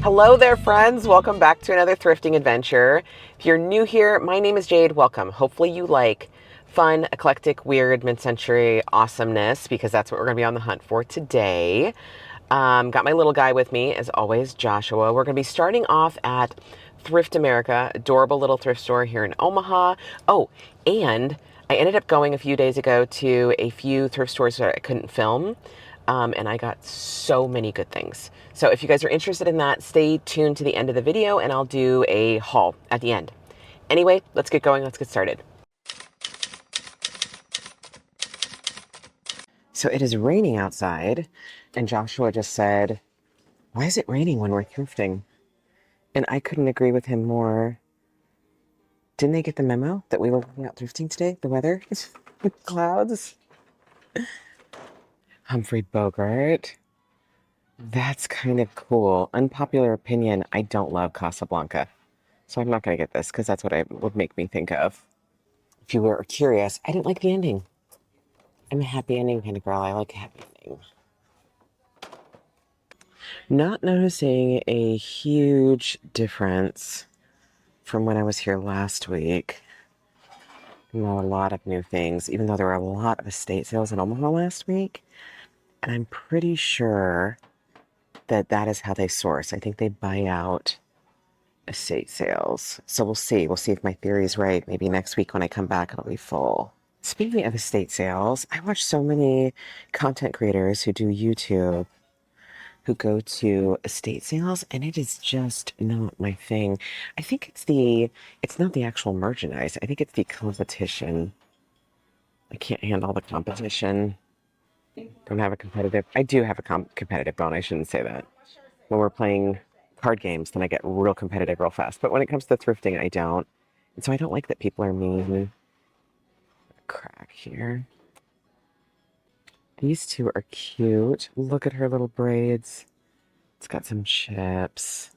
Hello there, friends. Welcome back to another thrifting adventure. If you're new here, my name is Jade. Welcome. Hopefully you like fun, eclectic, weird, mid-century awesomeness because that's what we're going to be on the hunt for today. Got my little guy with me, as always, Joshua. We're going to be starting off at Thrift America, adorable little thrift store here in Omaha. Oh, and I ended up going a few days ago to a few thrift stores that I couldn't film. And I got so many good things. So if you guys are interested in that, stay tuned to the end of the video and I'll do a haul at the end. Anyway, let's get going. Let's get started. So it is raining outside and Joshua just said, "Why is it raining when we're thrifting?" And I couldn't agree with him more. Didn't they get the memo that we were going out thrifting today? The weather with clouds. Humphrey Bogart. That's kind of cool. Unpopular opinion, I don't love Casablanca. So I'm not going to get this because that's what it would make me think of. If you were curious, I didn't like the ending. I'm a happy ending kind of girl. I like a happy ending. Not noticing a huge difference from when I was here last week. Not a lot of new things, even though there were a lot of estate sales in Omaha last week. And I'm pretty sure that that is how they source. I think they buy out estate sales. So we'll see. We'll see if my theory is right. Maybe next week when I come back, it'll be full. Speaking of estate sales, I watch so many content creators who do YouTube who go to estate sales, and it is just not my thing. I think it's not the actual merchandise. I think it's the competition. I can't handle the competition. Don't have a competitive. I do have a competitive bone. I shouldn't say that. When we're playing card games, then I get real competitive real fast. But when it comes to thrifting, I don't. And so I don't like that people are mean. Crack here. These two are cute. Look at her little braids. It's got some chips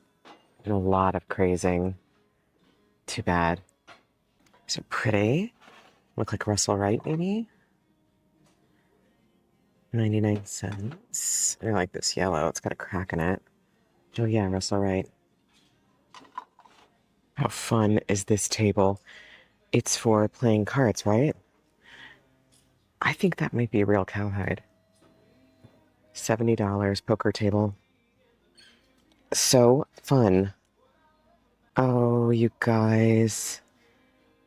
and a lot of crazing. Too bad. So pretty. Look like Russell Wright, maybe? 99 cents. I like this yellow. It's got a crack in it. Oh yeah, Russell Wright. How fun is this table? It's for playing cards, right? I think that might be a real cowhide. $70 poker table. So fun. Oh, you guys.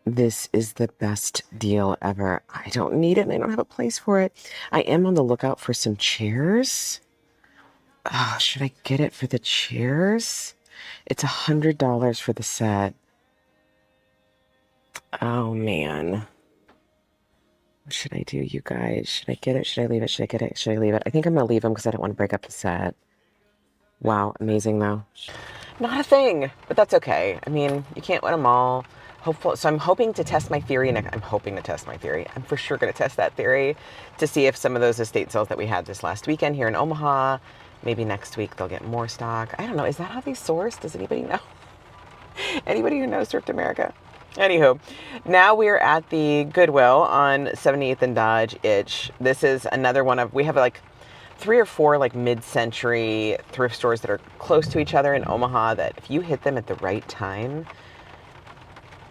This is the best deal ever. I don't need it and I don't have a place for it. I am on the lookout for some chairs. Oh, should I get it for the chairs? It's $100 for the set. Oh, man. What should I do, you guys? Should I get it? Should I leave it? Should I get it? Should I leave it? I think I'm going to leave them because I don't want to break up the set. Wow, amazing though. Not a thing, but that's okay. I mean, you can't win them all. Hopeful. So I'm hoping to test my theory, and I'm hoping to test my theory. I'm for sure going to test that theory to see if some of those estate sales that we had this last weekend here in Omaha, maybe next week they'll get more stock. I don't know. Is that how they source? Does anybody know? Anybody who knows Thrift America? Anywho, now we're at the Goodwill on 78th and Dodge Itch. This is another one of, we have like 3 or 4 like mid-century thrift stores that are close to each other in Omaha that if you hit them at the right time,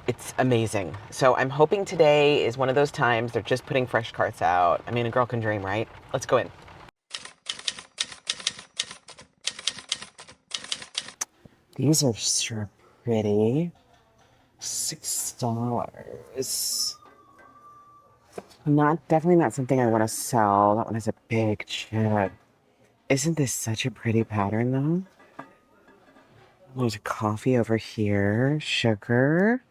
it's amazing. So I'm hoping today is one of those times. They're just putting fresh carts out. I mean, a girl can dream, right? Let's go in. These are sure pretty. $6. Definitely not something I want to sell. That one has a big chip. Isn't this such a pretty pattern though? There's a coffee over here, sugar.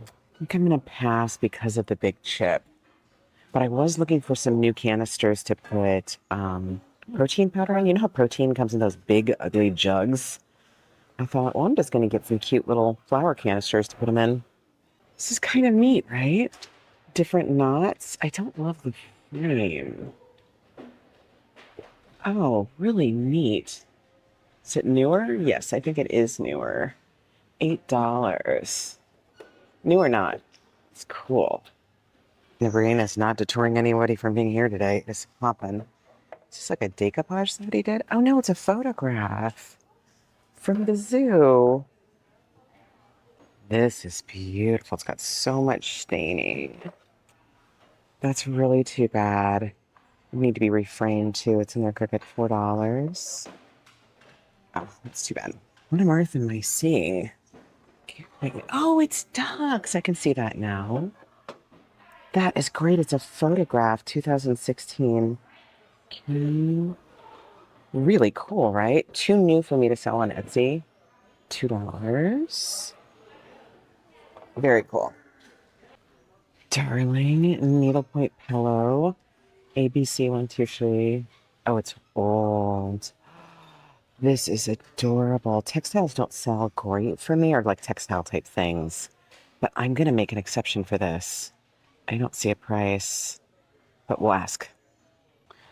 I think I'm gonna pass because of the big chip. But I was looking for some new canisters to put protein powder in. You know how protein comes in those big, ugly jugs? I thought, well, I'm just gonna get some cute little flower canisters to put them in. This is kind of neat, right? Different knots. I don't love the frame. Oh, really neat. Is it newer? Yes, I think it is newer. $8. New or not? It's cool. Nebraska's not deterring anybody from being here today. It's popping. Is this like a decoupage somebody did? Oh no, it's a photograph. from the zoo. This is beautiful. It's got so much staining. That's really too bad. It need to be reframed too. It's in there quick at $4. Oh, that's too bad. What on earth am I seeing? Oh, it's ducks. I can see that now. That is great. It's a photograph, 2016. Really cool, right? Too new for me to sell on Etsy. $2. Very cool. Darling needlepoint pillow. ABC 123. Oh, it's old. This is adorable. Textiles don't sell great for me, or like textile type things, but I'm going to make an exception for this. I don't see a price, but we'll ask.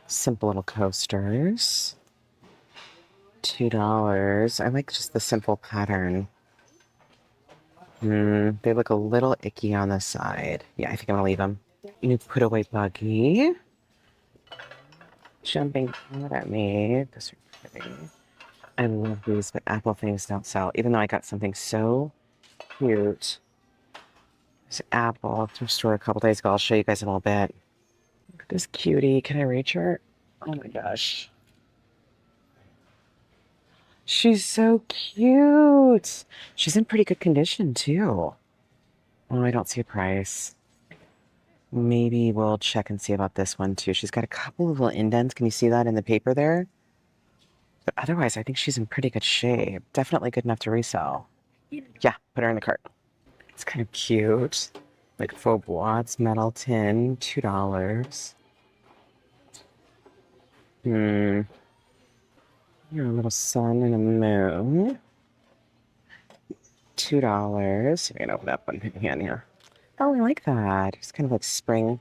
Simple little coasters. $2. I like just the simple pattern. They look a little icky on the side. Yeah, I think I'm going to leave them. New put away buggy. Jumping out at me. Those are pretty. I love these, but Apple things don't sell. Even though I got something so cute. This Apple thrift store a couple days ago. I'll show you guys in a little bit. Look at this cutie. Can I reach her? Oh my gosh. She's so cute. She's in pretty good condition too. Oh, I don't see a price. Maybe we'll check and see about this one too. She's got a couple of little indents. Can you see that in the paper there? But otherwise, I think she's in pretty good shape. Definitely good enough to resell. Yeah, put her in the cart. It's kind of cute. Like faux bois, it's metal tin, $2. You're a little sun and a moon. $2. I can open up one hand here. Oh, I like that. It's kind of like spring.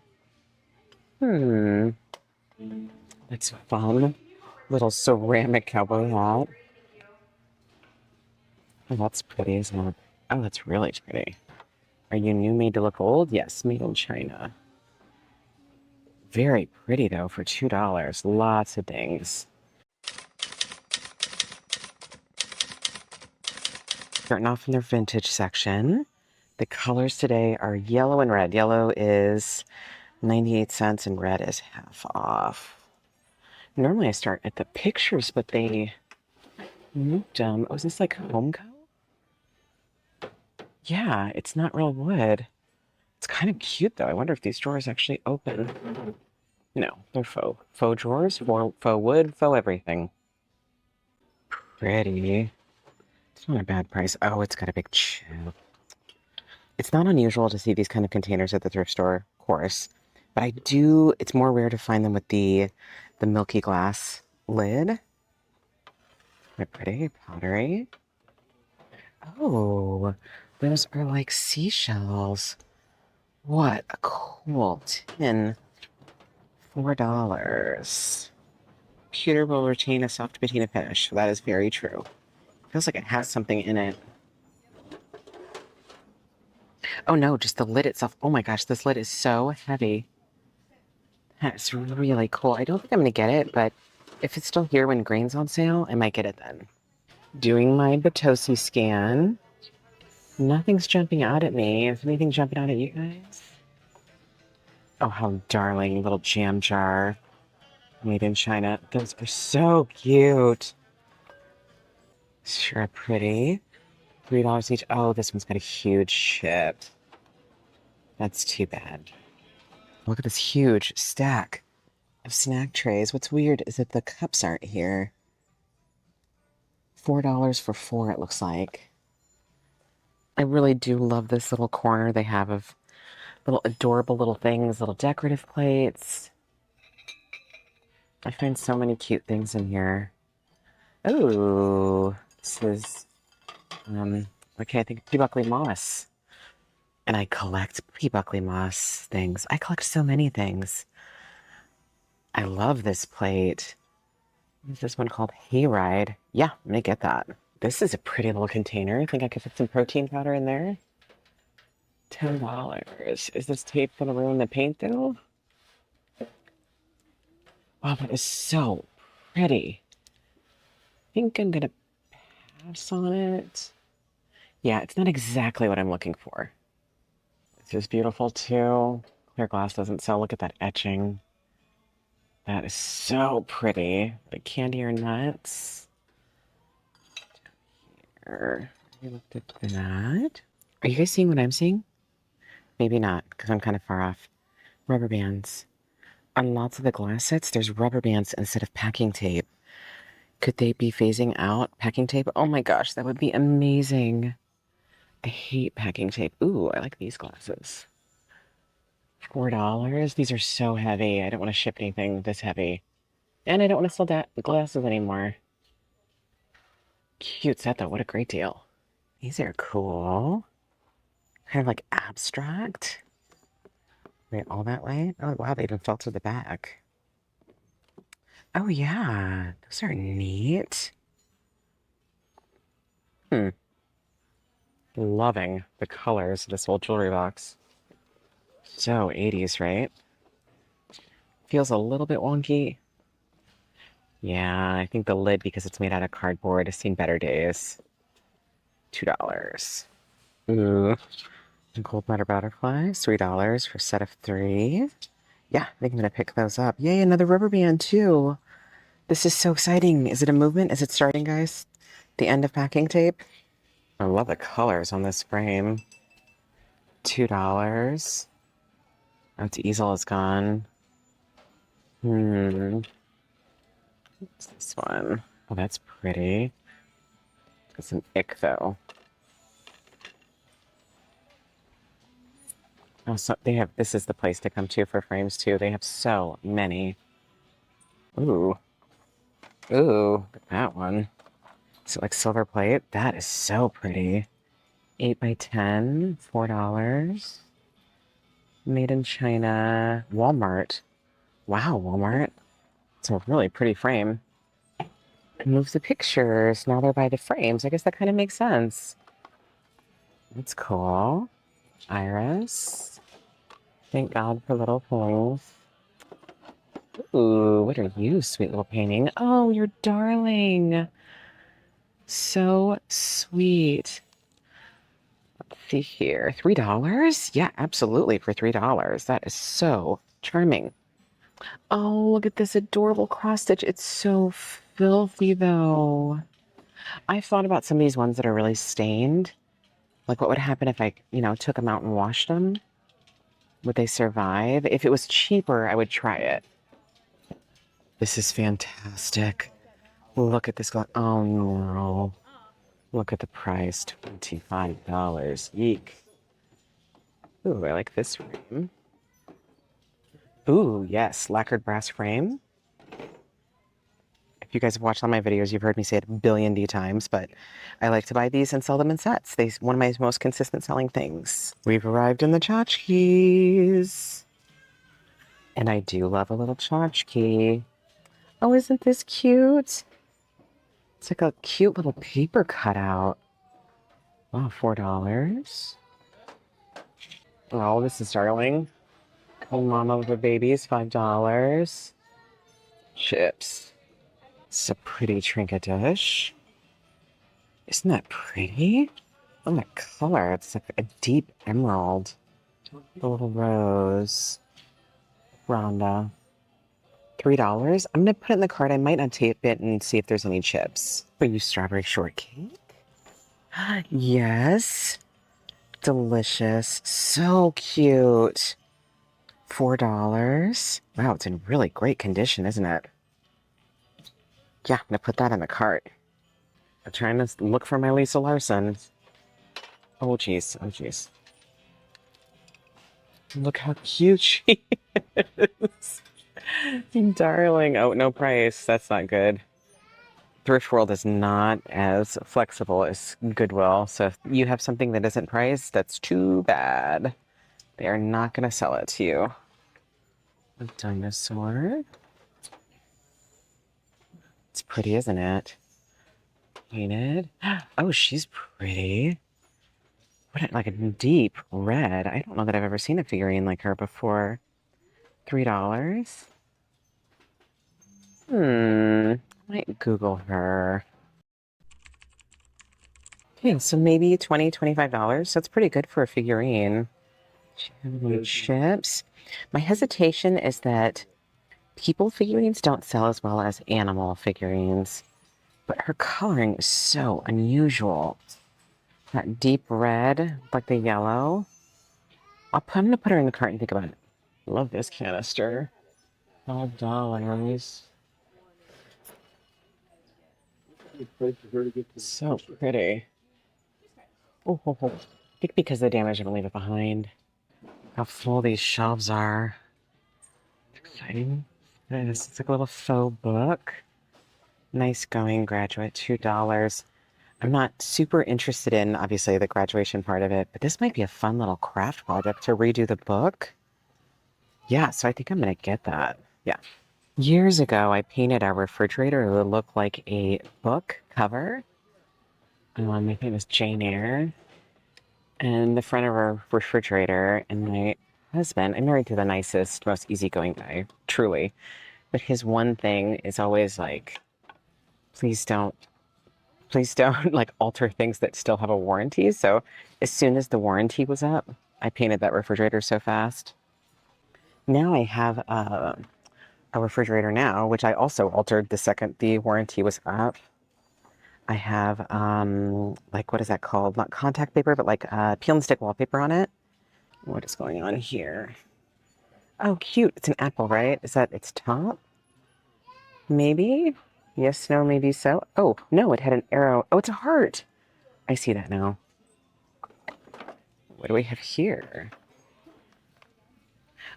That's fun. Little ceramic cowboy hat. Oh, that's pretty, isn't it? Oh, that's really pretty. Are you new, made to look old? Yes, made in China. Very pretty, though, for $2. Lots of things. Starting off in their vintage section. The colors today are yellow and red. Yellow is 98 cents and red is half off. Normally I start at the pictures, but they moved them. Oh, is this like Homeco? Yeah, it's not real wood. It's kind of cute, though. I wonder if these drawers actually open. No, they're faux. Faux drawers, faux wood, faux everything. Pretty. It's not a bad price. Oh, it's got a big chip. It's not unusual to see these kind of containers at the thrift store, of course. But it's more rare to find them with the milky glass lid. They're pretty. Pottery. Oh, those are like seashells. What a cool tin. $4. Pewter will retain a soft patina finish. That is very true. Feels like it has something in it. Oh no, just the lid itself. Oh my gosh, this lid is so heavy. That's really cool. I don't think I'm going to get it, but if it's still here when grain's on sale, I might get it then. Doing my Batosi scan. Nothing's jumping out at me. Is anything jumping out at you guys? Oh, how darling. Little jam jar. Made in China. Those are so cute. Sure pretty. $3 each. Oh, this one's got a huge chip. That's too bad. Look at this huge stack of snack trays. What's weird is that the cups aren't here. $4 for 4, it looks like. I really do love this little corner they have of little adorable little things, little decorative plates. I find so many cute things in here. Oh, this is, okay, I think P. Buckley Moss. And I collect P. Buckley Moss things. I collect so many things. I love this plate. What's this one called? Hayride. Yeah, I'm gonna get that. This is a pretty little container. I think I could fit some protein powder in there. $10. Is this tape gonna ruin the paint though? Wow, that is so pretty. I think I'm gonna glass on it. Yeah, it's not exactly what I'm looking for. This is beautiful too. Clear glass doesn't sell. Look at that etching. That is so pretty. The candy or nuts. Here. We looked at that. Are you guys seeing what I'm seeing? Maybe not, because I'm kind of far off. Rubber bands. On lots of the glass sets, there's rubber bands instead of packing tape. Could they be phasing out packing tape? Oh my gosh, that would be amazing. I hate packing tape. Ooh, I like these glasses. $4. These are so heavy. I don't want to ship anything this heavy. And I don't want to sell that glasses anymore. Cute set though. What a great deal. These are cool. Kind of like abstract. Wait, all that way? Oh, wow, they even fell to the back. Oh, yeah. Those are neat. Loving the colors of this whole jewelry box. So 80s, right? Feels a little bit wonky. Yeah, I think the lid, because it's made out of cardboard, has seen better days. $2. Ooh. Gold letter butterflies, $3 for a set of 3. Yeah, I think I'm gonna pick those up. Yay, another rubber band too. This is so exciting. Is it a movement? Is it starting, guys? The end of packing tape? I love the colors on this frame. $2. Oh, its easel is gone. What's this one? Oh, that's pretty. It's an ick, though. Oh, so they have, this is the place to come to for frames, too. They have so many. Ooh. Ooh, that one. Is it like silver plate? That is so pretty. 8 by 10, $4. Made in China. Walmart. Wow, Walmart. It's a really pretty frame. Moves the pictures. Now they're by the frames. I guess that kind of makes sense. That's cool. Iris. Thank God for little things. Ooh, what are you, sweet little painting? Oh, you're darling. So sweet. Let's see here. $3? Yeah, absolutely, for $3. That is so charming. Oh, look at this adorable cross stitch. It's so filthy, though. I've thought about some of these ones that are really stained. Like, what would happen if I, took them out and washed them? Would they survive? If it was cheaper, I would try it. This is fantastic. Look at this. Oh, no. Look at the price. $25. Yeek. Ooh, I like this frame. Ooh, yes. Lacquered brass frame. If you guys have watched all my videos, you've heard me say it a billion D times, but I like to buy these and sell them in sets. They're one of my most consistent selling things. We've arrived in the tchotchkes. And I do love a little tchotchke. Oh, isn't this cute? It's like a cute little paper cutout. Wow, $4. Oh, this is darling. Oh, mama with the babies, $5. Chips. It's a pretty trinket dish. Isn't that pretty? Oh, that color. It's like a deep emerald. The little rose. Rhonda. $3. I'm going to put it in the cart. I might not tape it and see if there's any chips. Are you strawberry shortcake? Yes. Delicious. So cute. $4. Wow, it's in really great condition, isn't it? Yeah, I'm going to put that in the cart. I'm trying to look for my Lisa Larson. Oh, jeez. Oh, jeez. Look how cute she is. Darling. Oh, no price. That's not good. Thrift World is not as flexible as Goodwill. So if you have something that isn't priced, that's too bad. They are not going to sell it to you. A dinosaur. It's pretty, isn't it? Painted. Oh, she's pretty. What, like a deep red. I don't know that I've ever seen a figurine like her before. $3. Might Google her. Okay, so maybe $20, $25. So it's pretty good for a figurine. Chips. My hesitation is that people figurines don't sell as well as animal figurines, but her coloring is so unusual. That deep red, like the yellow. I'm gonna put her in the cart and think about it. Love this canister. $5. So pretty. Oh, I think because of the damage, I'm gonna leave it behind. How full these shelves are. Exciting. This is like a little faux book. Nice going, graduate. $2. I'm not super interested in, obviously, the graduation part of it, but this might be a fun little craft project to redo the book. Yeah, so I think I'm going to get that. Yeah. Years ago, I painted our refrigerator to look like a book cover. I think it was Jane Eyre. And the front of our refrigerator, and my husband, I'm married to the nicest, most easygoing guy, truly. But his one thing is always like, please don't like alter things that still have a warranty. So as soon as the warranty was up, I painted that refrigerator so fast. Now I have a refrigerator now, which I also altered the second the warranty was up. I have like, what is that called? Not contact paper, but like peel and stick wallpaper on it. What is going on here? Oh, cute. It's an apple, right? Is that its top? Maybe? Yes, no, maybe so. Oh, no, it had an arrow. Oh, it's a heart. I see that now. What do we have here?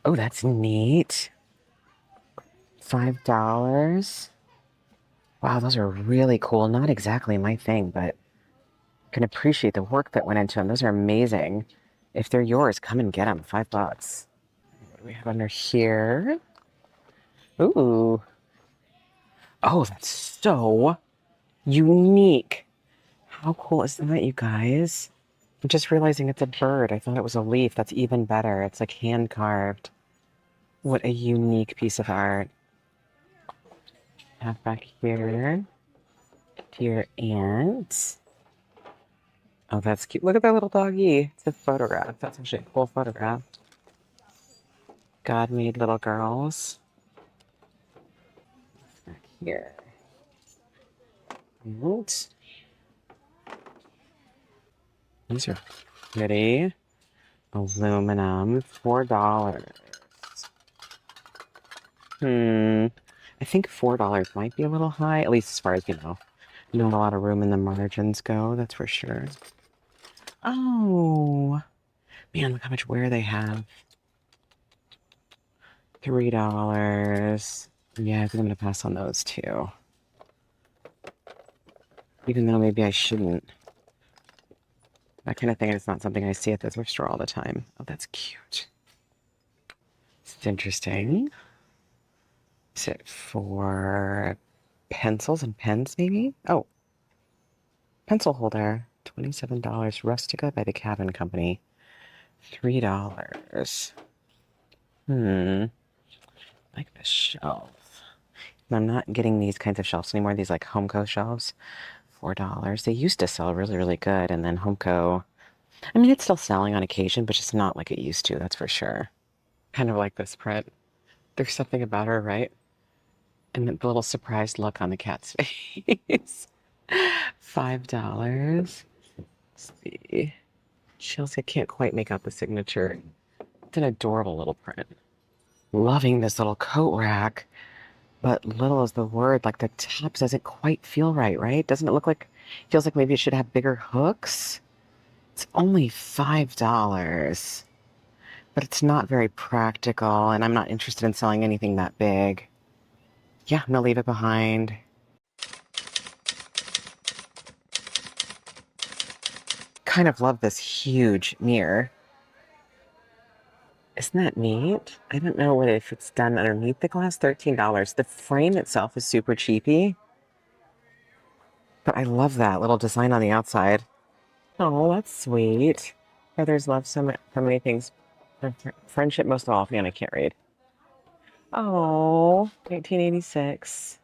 Oh, that's neat. $5. Wow, those are really cool. Not exactly my thing, but can appreciate the work that went into them. Those are amazing. If they're yours, come and get them. $5. What do we have under here? Ooh. Oh, that's so unique. How cool is that, you guys? I'm just realizing it's a bird. I thought it was a leaf. That's even better. It's like hand carved. What a unique piece of art. Have back here. Dear aunt. Oh, that's cute. Look at that little doggy. It's a photograph. That's actually a cool photograph. God made little girls. Back here. And these are pretty. Aluminum. $4. I think $4 might be a little high, at least as far as, not a lot of room in the margins go, that's for sure. Oh, man, look how much wear they have. $3. Yeah, I think I'm going to pass on those too. Even though maybe I shouldn't. That kind of thing is not something I see at the thrift store all the time. Oh, that's cute. It's interesting. Is it for pencils and pens, maybe? Oh, pencil holder. $27. Rustica by the Cabin Company. $3. Like this shelf. I'm not getting these kinds of shelves anymore. These like Homeco shelves. $4. They used to sell really, really good. And then Homeco, I mean, it's still selling on occasion, but just not like it used to, that's for sure. Kind of like this print. There's something about her, right? And the little surprised look on the cat's face. $5. Let's see. Chelsea, I can't quite make out the signature. It's an adorable little print. Loving this little coat rack, but little is the word. Like the top doesn't quite feel right, right? Doesn't it look like, feels like maybe it should have bigger hooks? It's only $5, but it's not very practical, and I'm not interested in selling anything that big. Yeah, I'm gonna leave it behind. Kind of love this huge mirror. Isn't that neat? I don't know if it's done underneath the glass. $13. The frame itself is super cheapy, but I love that little design on the outside. Oh, that's sweet. Brothers love so many things. Friendship most of all. Man, I can't read. Oh, 1986.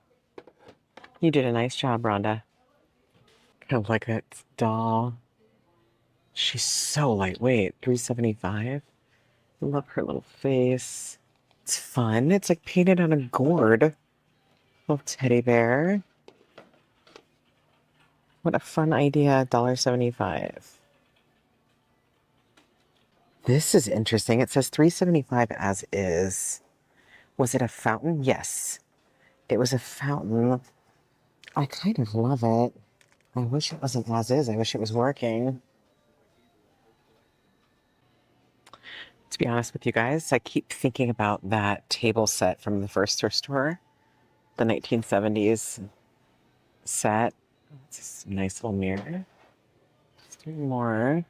You did a nice job, Rhonda. Kind of like that doll. She's so lightweight. $3.75. I love her little face. It's fun. It's like painted on a gourd. Little teddy bear. What a fun idea. $1.75. This is interesting. It says $3.75 as is. Was it a fountain? Yes. It was a fountain. I kind of love it. I wish it wasn't as is. I wish it was working. To be honest with you guys, I keep thinking about that table set from the first thrift store. The 1970s set. It's a nice little mirror. Let's do more.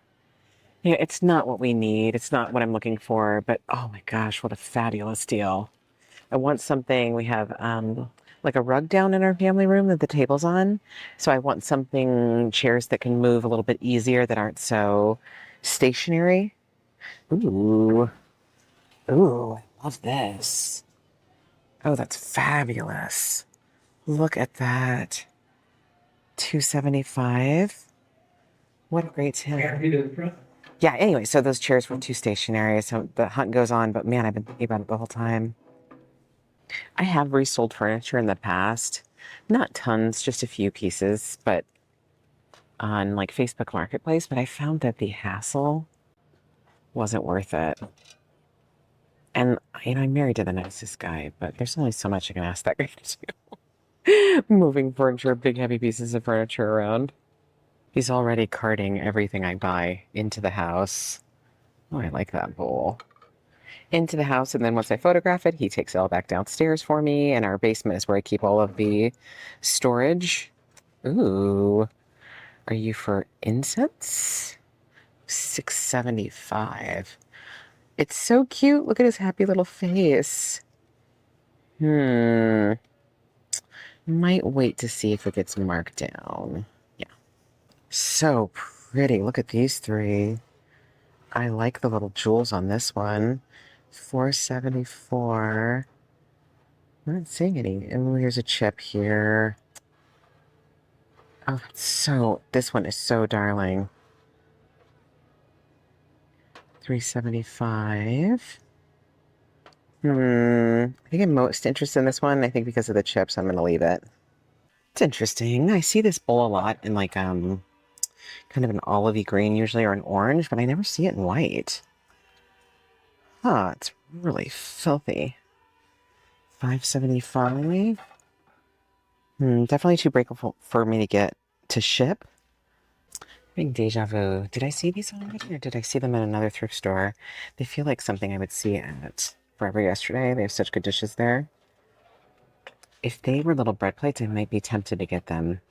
Yeah, it's not what we need. It's not what I'm looking for, but oh my gosh, what a fabulous deal. I want something. We have like a rug down in our family room that the table's on. So I want something, chairs that can move a little bit easier, that aren't so stationary. Ooh. Ooh, I love this. Oh, that's fabulous. Look at that. $2.75. What a great tip. Yeah, anyway, so those chairs were too stationary, so the hunt goes on, but man, I've been thinking about it the whole time. I have resold furniture in the past. Not tons, just a few pieces, but on like Facebook Marketplace, but I found that the hassle wasn't worth it. And, I'm married to the nicest guy, but there's only so much I can ask that guy to do. Moving furniture, big heavy pieces of furniture around. He's already carting everything I buy into the house. Oh, I like that bowl. Into the house, and then once I photograph it, he takes it all back downstairs for me, and our basement is where I keep all of the storage. Ooh. Are you for incense? $6.75. It's so cute. Look at his happy little face. Might wait to see if it gets marked down. Yeah. So pretty. Look at these three. I like the little jewels on this one. $4.74. I'm not seeing any. Oh, here's a chip here. Oh, this one is so darling. $3.75. I think I'm most interested in this one. I think because of the chips, I'm going to leave it. It's interesting. I see this bowl a lot in like kind of an olivey green usually, or an orange, but I never see it in white. Huh, it's really filthy. $5.75. Definitely too breakable for me to get to ship. Big deja vu. Did I see these already, or did I see them in another thrift store? They feel like something I would see at Forever Yesterday. They have such good dishes there. If they were little bread plates, I might be tempted to get them.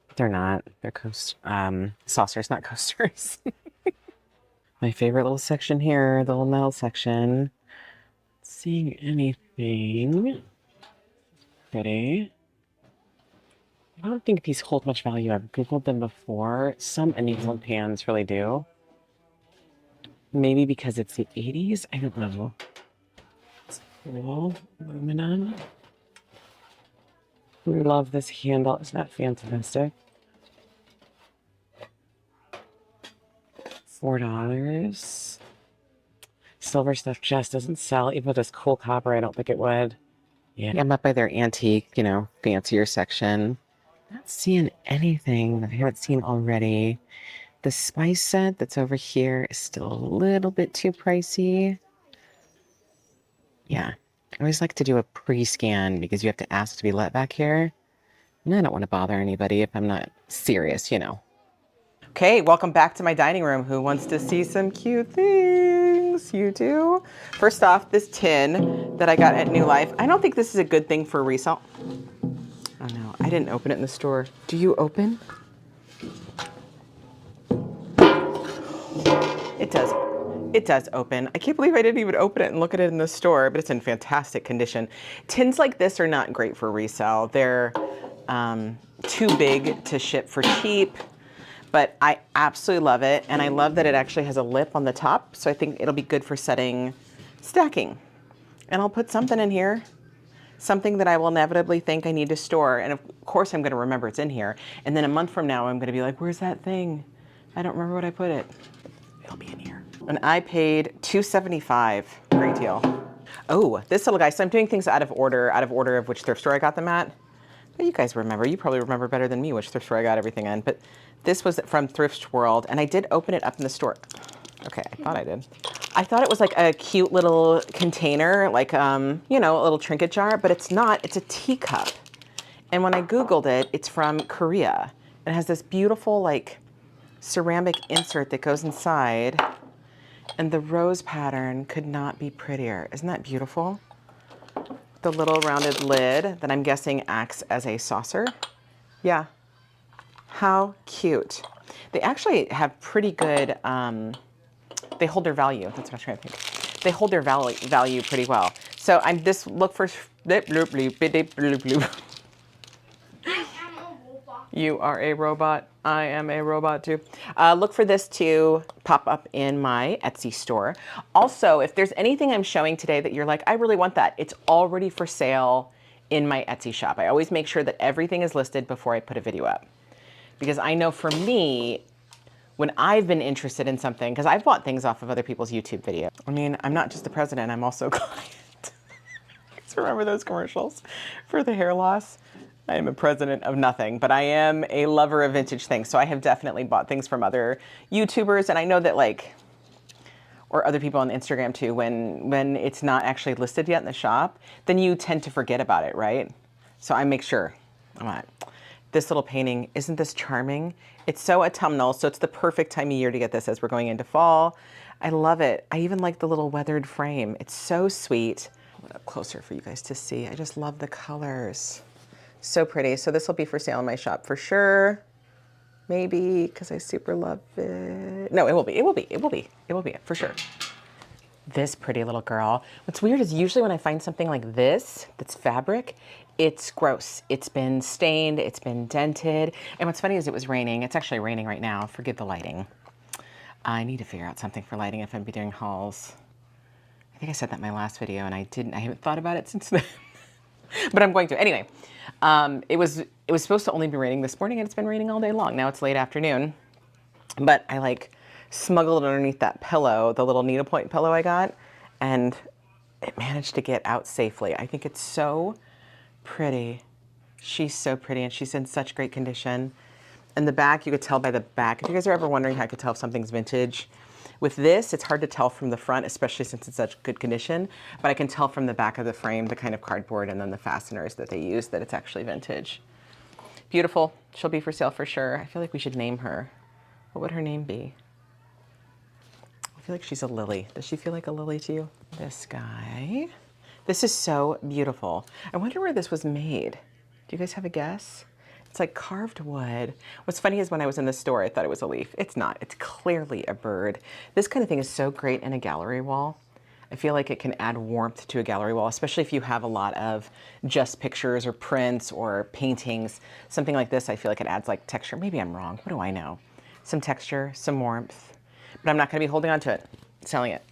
But they're not. They're saucers, not coasters. My favorite little section here, the little metal section. Seeing anything pretty. I don't think these hold much value. I've Googled them before. Some annealed pans really do. Maybe because it's the 80s? I don't know. It's cool. Aluminum. We love this handle. Isn't that fantastic? $4. Silver stuff just doesn't sell. Even with this cool copper, I don't think it would. Yeah, I'm up by their antique, fancier section. Not seeing anything that I haven't seen already. The spice set that's over here is still a little bit too pricey. Yeah, I always like to do a pre-scan because you have to ask to be let back here. And I don't want to bother anybody if I'm not serious, Okay, welcome back to my dining room. Who wants to see some cute things? You do? First off, this tin that I got at New Life. I don't think this is a good thing for resale. Oh no, I didn't open it in the store. Do you open? It does. It does open. I can't believe I didn't even open it and look at it in the store, but it's in fantastic condition. Tins like this are not great for resale. They're too big to ship for cheap, but I absolutely love it. And I love that it actually has a lip on the top. So I think it'll be good for stacking. And I'll put something in here. something that I will inevitably think I need to store. And of course I'm going to remember it's in here. And then a month from now, I'm going to be like, where's that thing? I don't remember what I put it. It'll be in here. And I paid $2.75. Great deal. Oh, this little guy. So I'm doing things out of order of which thrift store I got them at. But you guys remember. You probably remember better than me which thrift store I got everything in. But this was from Thrift World, and I did open it up in the store. Okay, I thought I did. I thought it was like a cute little container, like, you know, a little trinket jar, but it's not. It's a teacup. And when I Googled it, it's from Korea. It has this beautiful, like, ceramic insert that goes inside. And the rose pattern could not be prettier. Isn't that beautiful? The little rounded lid that I'm guessing acts as a saucer. Yeah. How cute. They actually have pretty good, they hold their value. That's what I'm trying to think. They hold their value pretty well. So I'm this look for You are a robot. I am a robot too. Look for this to pop up in my Etsy store. Also, if there's anything I'm showing today that you're like, I really want that, it's already for sale in my Etsy shop. I always make sure that everything is listed before I put a video up. Because I know for me, when I've been interested in something, because I've bought things off of other people's YouTube videos. I mean, I'm not just the president, I'm also a client. Remember those commercials for the hair loss? I am a president of nothing, but I am a lover of vintage things. So I have definitely bought things from other YouTubers. And I know that, like, or other people on Instagram too, when it's not actually listed yet in the shop, then you tend to forget about it, right? So I make sure. All right. This little painting, isn't this charming? It's so autumnal, so it's the perfect time of year to get this as we're going into fall. I love it. I even like the little weathered frame. It's so sweet. Hold it up closer for you guys to see. I just love the colors. So pretty. So this will be for sale in my shop for sure. Maybe because I super love it. No, it will be. It will be. It will be. It will be for sure. This pretty little girl. What's weird is usually when I find something like this, that's fabric, it's gross. It's been stained, it's been dented. And what's funny is it was raining. It's actually raining right now. Forgive the lighting. I need to figure out something for lighting if I'm doing hauls. I think I said that in my last video and I haven't thought about it since then. But I'm going to. Anyway, it was supposed to only be raining this morning and it's been raining all day long. Now it's late afternoon. But I like smuggled underneath that pillow, the little needlepoint pillow I got, and it managed to get out safely. I think it's so pretty. She's so pretty and she's in such great condition. And the back, you could tell by the back. If you guys are ever wondering how I could tell if something's vintage, with this, it's hard to tell from the front, especially since it's such good condition, but I can tell from the back of the frame, the kind of cardboard and then the fasteners that they use, that it's actually vintage. Beautiful. She'll be for sale for sure. I feel like we should name her. What would her name be? I feel like she's a lily. Does she feel like a lily to you? This guy. This is so beautiful. I wonder where this was made. Do you guys have a guess? It's like carved wood. What's funny is when I was in the store, I thought it was a leaf. It's not. It's clearly a bird. This kind of thing is so great in a gallery wall. I feel like it can add warmth to a gallery wall, especially if you have a lot of just pictures or prints or paintings. Something like this, I feel like it adds like texture. Maybe I'm wrong. What do I know? Some texture, some warmth. But I'm not going to be holding on to it, selling it,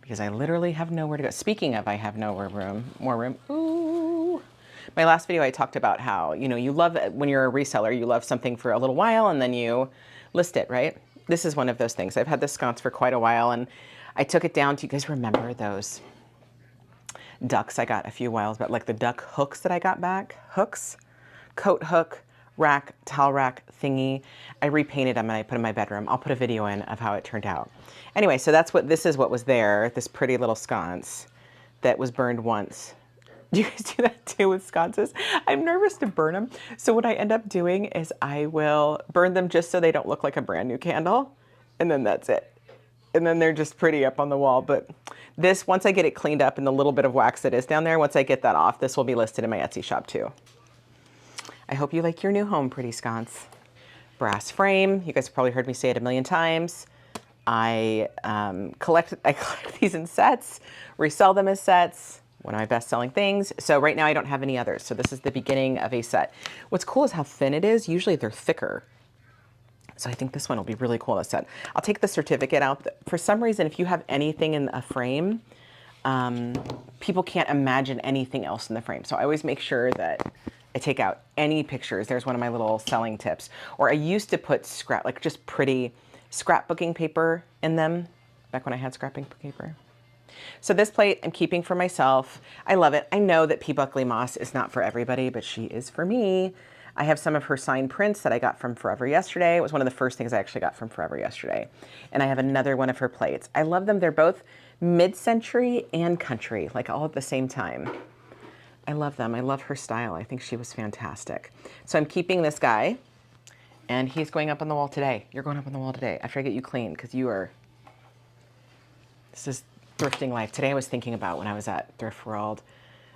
because I literally have nowhere to go. Speaking of, I have more room. Ooh. My last video, I talked about how, you know, you love it when you're a reseller, you love something for a little while and then you list it, right? This is one of those things. I've had this sconce for quite a while and I took it down. Do you guys remember those ducks I got a few whiles back? Like the duck hooks that I got back? Hooks? Coat hook, rack, towel rack thingy. I repainted them and I put them in my bedroom. I'll put a video in of how it turned out. Anyway, so this is what was there, this pretty little sconce that was burned once. Do you guys do that too with sconces? I'm nervous to burn them. So what I end up doing is I will burn them just so they don't look like a brand new candle. And then that's it. And then they're just pretty up on the wall. But this, once I get it cleaned up and the little bit of wax that is down there, once I get that off, this will be listed in my Etsy shop too. I hope you like your new home, pretty sconce. Brass frame. You guys have probably heard me say it a million times. I collect these in sets, resell them as sets. One of my best-selling things. So right now I don't have any others. So this is the beginning of a set. What's cool is how thin it is. Usually they're thicker. So I think this one will be really cool in a set. I'll take the certificate out. For some reason, if you have anything in a frame, people can't imagine anything else in the frame. So I always make sure that I take out any pictures. There's one of my little selling tips. Or I used to put like just pretty scrapbooking paper in them back when I had scrapbooking paper. So this plate I'm keeping for myself. I love it. I know that P. Buckley Moss is not for everybody, but she is for me. I have some of her signed prints that I got from Forever Yesterday. It was one of the first things I actually got from Forever Yesterday. And I have another one of her plates. I love them. They're both mid-century and country, like all at the same time. I love them. I love her style. I think she was fantastic. So I'm keeping this guy, and he's going up on the wall today. You're going up on the wall today after I get you clean, because this is thrifting life. Today I was thinking about when I was at Thrift World,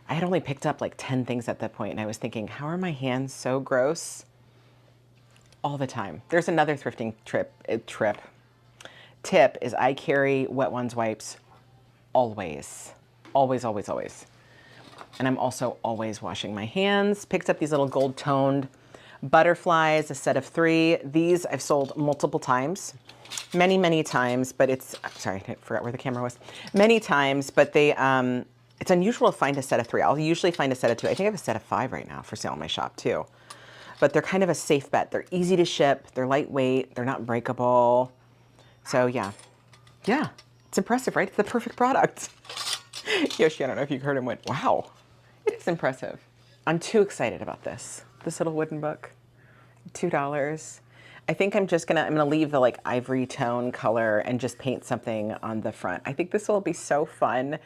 I had only picked up like 10 things at that point, and I was thinking, how are my hands so gross all the time? There's another thrifting tip is I carry Wet Ones wipes always. Always, always, always. And I'm also always washing my hands. Picked up these little gold toned butterflies, a set of 3. These I've sold multiple times. Many, many times, but sorry, I forgot where the camera was. Many times, but it's unusual to find a set of 3. I'll usually find a set of 2. I think I have a set of 5 right now for sale in my shop too. But they're kind of a safe bet. They're easy to ship. They're lightweight. They're not breakable. So yeah, it's impressive, right? It's the perfect product. Yoshi, I don't know if you heard him went, wow, it is impressive. I'm too excited about this little wooden book, $2. I think I'm gonna leave the like ivory tone color and just paint something on the front. I think this will be so fun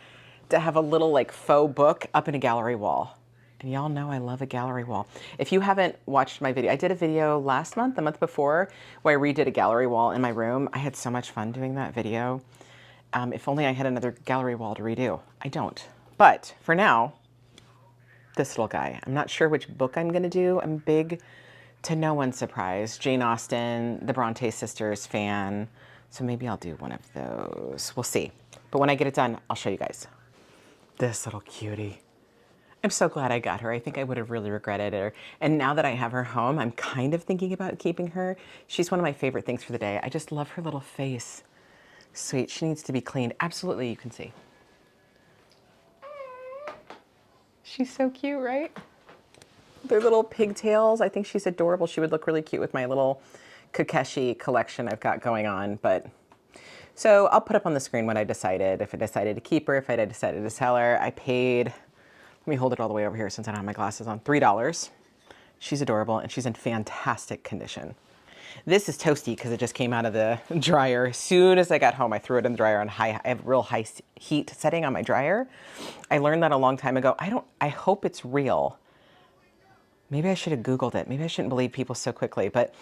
to have a little like faux book up in a gallery wall. And y'all know I love a gallery wall. If you haven't watched my video, I did a video last month, the month before, where I redid a gallery wall in my room. I had so much fun doing that video. If only I had another gallery wall to redo. I don't. But for now, this little guy. I'm not sure which book I'm gonna do. I'm big, to no one's surprise, Jane Austen, the Bronte sisters fan. So maybe I'll do one of those. We'll see. But when I get it done, I'll show you guys. This little cutie. I'm so glad I got her. I think I would have really regretted her. And now that I have her home, I'm kind of thinking about keeping her. She's one of my favorite things for the day. I just love her little face. Sweet. She needs to be cleaned. Absolutely, you can see. She's so cute, right? Their little pigtails. I think she's adorable. She would look really cute with my little Kokeshi collection I've got going on. But so I'll put up on the screen what I decided. If I decided to keep her, if I decided to sell her. I paid, let me hold it all the way over here since I don't have my glasses on, $3. She's adorable and she's in fantastic condition. This is toasty because it just came out of the dryer. As soon as I got home, I threw it in the dryer on high. I have real high heat setting on my dryer. I learned that a long time ago. I hope it's real. Maybe I should have Googled it. Maybe I shouldn't believe people so quickly, but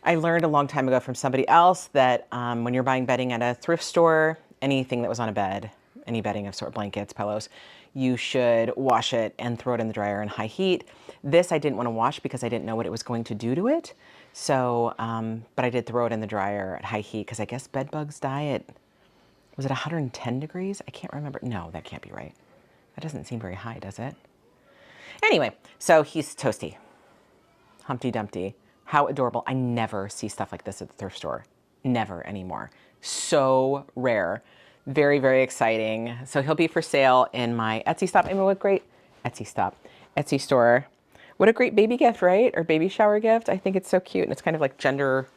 I learned a long time ago from somebody else that when you're buying bedding at a thrift store, anything that was on a bed, any bedding of sort of blankets, pillows, you should wash it and throw it in the dryer in high heat. This I didn't want to wash because I didn't know what it was going to do to it. So, but I did throw it in the dryer at high heat because I guess bed bugs die at, was it 110 degrees? I can't remember. No, that can't be right. That doesn't seem very high, does it? Anyway, so he's toasty. Humpty Dumpty. How adorable. I never see stuff like this at the thrift store. Never anymore. So rare. Very, very exciting. So he'll be for sale in my Etsy shop. I mean, what great Etsy store. What a great baby gift, right? Or baby shower gift. I think it's so cute. And it's kind of like gender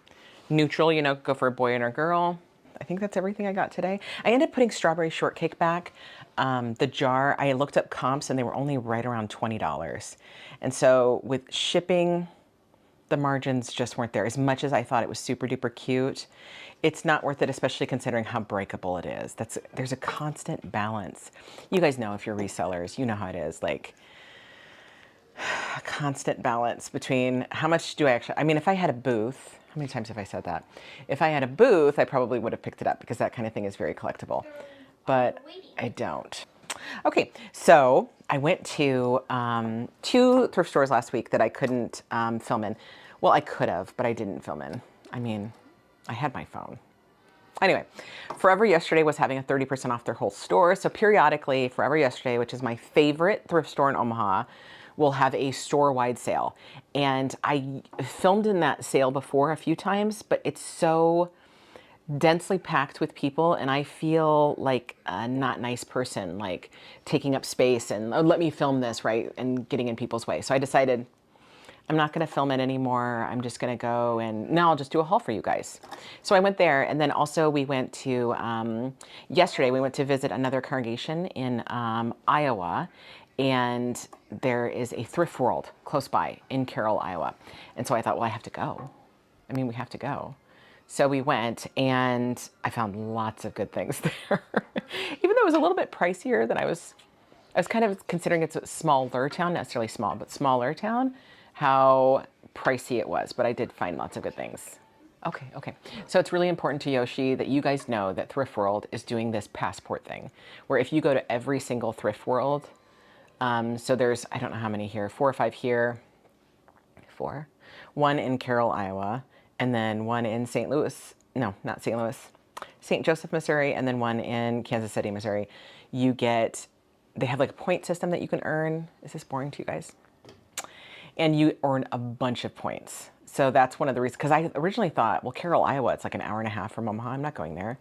neutral, you know, go for a boy and a girl. I think that's everything I got today. I ended up putting strawberry shortcake back. The jar, I looked up comps and they were only right around $20. And so with shipping, the margins just weren't there. As much as I thought it was super duper cute, it's not worth it, especially considering how breakable it is. There's a constant balance. You guys know if you're resellers, you know how it is. Like a constant balance between how much do I actually, I mean, if I had a booth, how many times have I said that? If I had a booth, I probably would have picked it up because that kind of thing is very collectible, but I don't. Okay, so I went to 2 thrift stores last week that I couldn't film in. Well, I could have, but I didn't film in. I mean, I had my phone. Anyway, Forever Yesterday was having a 30% off their whole store. So periodically, Forever Yesterday, which is my favorite thrift store in Omaha, will have a store-wide sale. And I filmed in that sale before a few times, but it's so densely packed with people, and I feel like a not nice person, like taking up space and oh, let me film this, right? And getting in people's way. So I decided I'm not going to film it anymore. I'm just going to go and now I'll just do a haul for you guys. So I went there, and then also we went to, yesterday we went to visit another congregation in Iowa, and there is a thrift world close by in Carroll, Iowa. And so I thought, well, I have to go. I mean, we have to go. So we went, and I found lots of good things there. Even though it was a little bit pricier than I was kind of considering it's a smaller town, not necessarily small, but smaller town, how pricey it was. But I did find lots of good things. Okay. So it's really important to Yoshi that you guys know that Thrift World is doing this passport thing, where if you go to every single Thrift World, so there's, I don't know how many here, 4 or 5 here, 4, one in Carroll, Iowa, and then one in St. Louis, no, not St. Louis, St. Joseph, Missouri, and then one in Kansas City, Missouri. You get, they have like a point system that you can earn. Is this boring to you guys? And you earn a bunch of points. So that's one of the reasons, because I originally thought, well, Carroll, Iowa, it's like an hour and a half from Omaha. I'm not going there.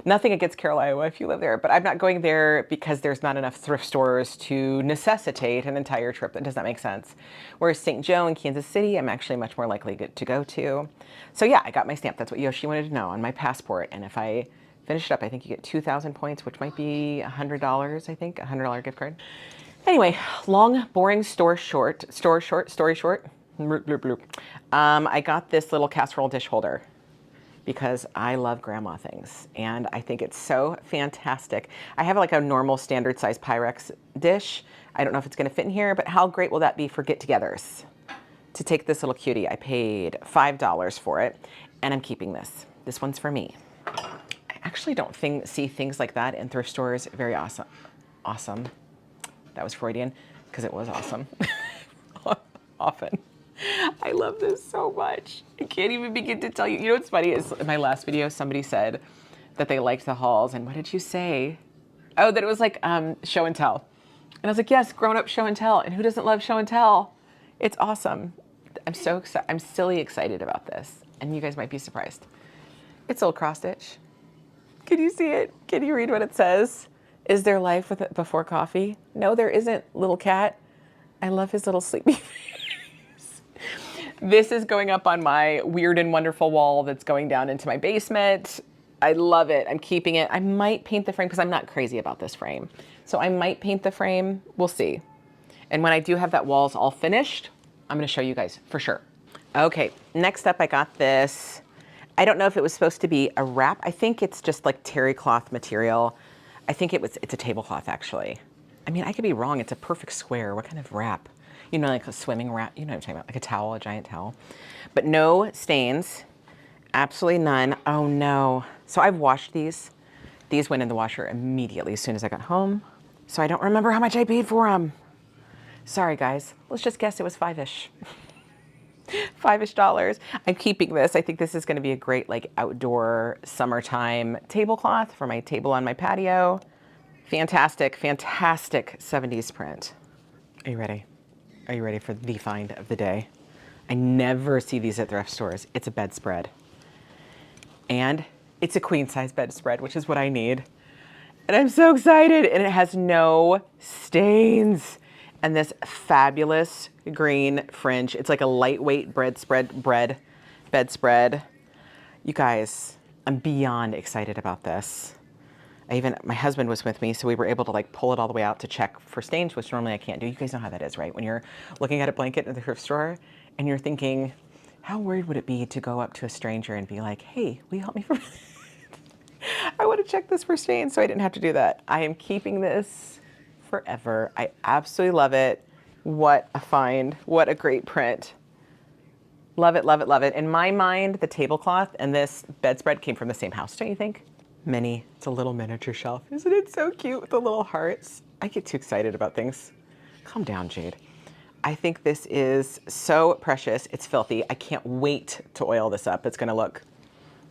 Nothing against Carroll, Iowa, if you live there, but I'm not going there because there's not enough thrift stores to necessitate an entire trip. That does not make sense. Whereas St. Joe and Kansas City, I'm actually much more likely to go to. So yeah, I got my stamp. That's what Yoshi wanted to know on my passport. And if I finish it up, I think you get 2,000 points, which might be $100, I think, $100 gift card. Anyway, long, boring story short. Bloop, bloop, bloop. I got this little casserole dish holder because I love grandma things, and I think it's so fantastic. I have like a normal standard size Pyrex dish. I don't know if it's gonna fit in here, but how great will that be for get-togethers? To take this little cutie, I paid $5 for it, and I'm keeping this. This one's for me. I actually don't see things like that in thrift stores very awesome. That was Freudian, because it was awesome. Often. I love this so much. I can't even begin to tell you. You know what's funny is in my last video, somebody said that they liked the hauls. And what did you say? Oh, that it was like show and tell. And I was like, yes, grown up show and tell. And who doesn't love show and tell? It's awesome. I'm so excited. I'm silly excited about this. And you guys might be surprised. It's old cross stitch. Can you see it? Can you read what it says? Is there life with it before coffee? No, there isn't, little cat. I love his little sleepy face. This is going up on my weird and wonderful wall that's going down into my basement. I love it. I'm keeping it. I might paint the frame because I'm not crazy about this frame. So I might paint the frame. We'll see. And when I do have that walls all finished, I'm going to show you guys for sure. Okay, next up I got this. I don't know if it was supposed to be a wrap. I think it's just like terry cloth material. I think it's a tablecloth actually. I mean, I could be wrong. It's a perfect square. What kind of wrap? You know, like a swimming wrap. You know what I'm talking about, like a towel, a giant towel. But no stains, absolutely none. Oh no. So I've washed these. These went in the washer immediately as soon as I got home. So I don't remember how much I paid for them. Sorry guys, let's just guess it was $5-ish. $5-ish dollars. I'm keeping this. I think this is gonna be a great like outdoor summertime tablecloth for my table on my patio. Fantastic, fantastic 70s print. Are you ready? Are you ready for the find of the day? I never see these at thrift stores. It's a bedspread. And it's a queen size bedspread, which is what I need. And I'm so excited. And it has no stains. And this fabulous green fringe. It's like a lightweight bedspread. You guys, I'm beyond excited about this. My husband was with me, so we were able to like pull it all the way out to check for stains, which normally I can't do. You guys know how that is, right? When you're looking at a blanket in the thrift store and you're thinking, how weird would it be to go up to a stranger and be like, hey, will you help me for I want to check this for stains, so I didn't have to do that. I am keeping this forever. I absolutely love it. What a find. What a great print. Love it, love it, love it. In my mind, the tablecloth and this bedspread came from the same house, don't you think? It's a little miniature shelf. Isn't it so cute with the little hearts? I get too excited about things. Calm down, Jade. I think this is so precious. It's filthy. I can't wait to oil this up. It's gonna look